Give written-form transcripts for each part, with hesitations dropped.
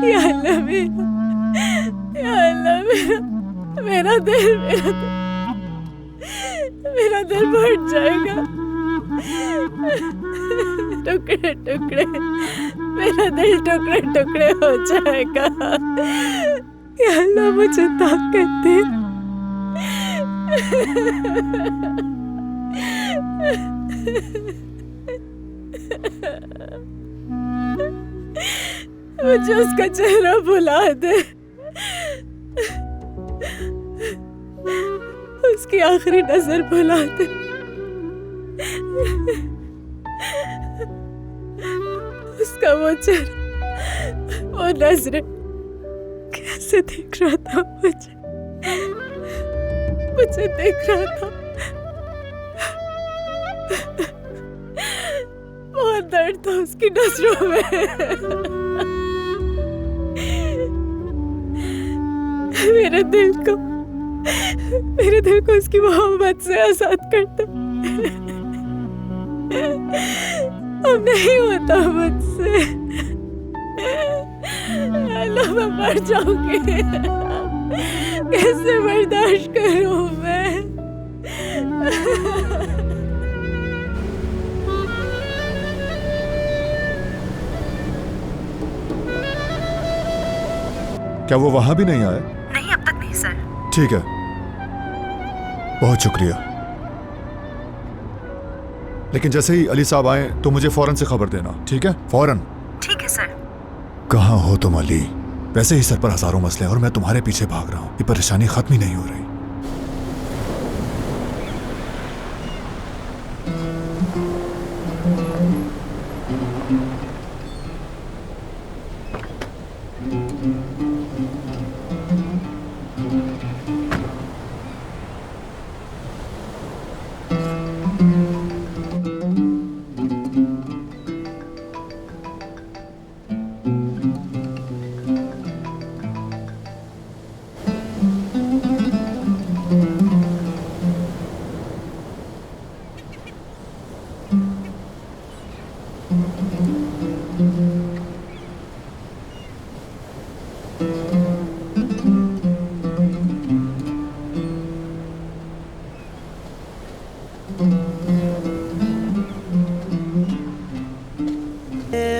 या अल्लाह या अल्लाह मेरा दिल फट जाएगा, टुकड़े टुकड़े, मेरा दिल टुकड़े टुकड़े हो जाएगा। या अल्लाह मुझे ताकत दे। मुझे उसका चेहरा भुला दे, उसकी आखिरी नजर भुला दे। उसका वो चेहरा, वो नजरें कैसे देख रहा था मुझे देख रहा था। बहुत दर्द था उसकी नजरों में। मेरे दिल को उसकी मोहब्बत से आजाद कर दो। अब नहीं होता मुझसे। अल्लाह मैं मर जाऊंगी, कैसे बर्दाश्त करूं मैं। क्या वो वहां भी नहीं आए? नहीं, अब तक नहीं सर। ठीक है, बहुत शुक्रिया। लेकिन जैसे ही अली साहब आए तो मुझे फौरन से खबर देना, ठीक है? फौरन। ठीक है सर। कहाँ हो तुम अली? वैसे ही सर पर हजारों मसले और मैं तुम्हारे पीछे भाग रहा हूँ। ये परेशानी खत्म ही नहीं हो रही।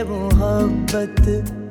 मोहब्बत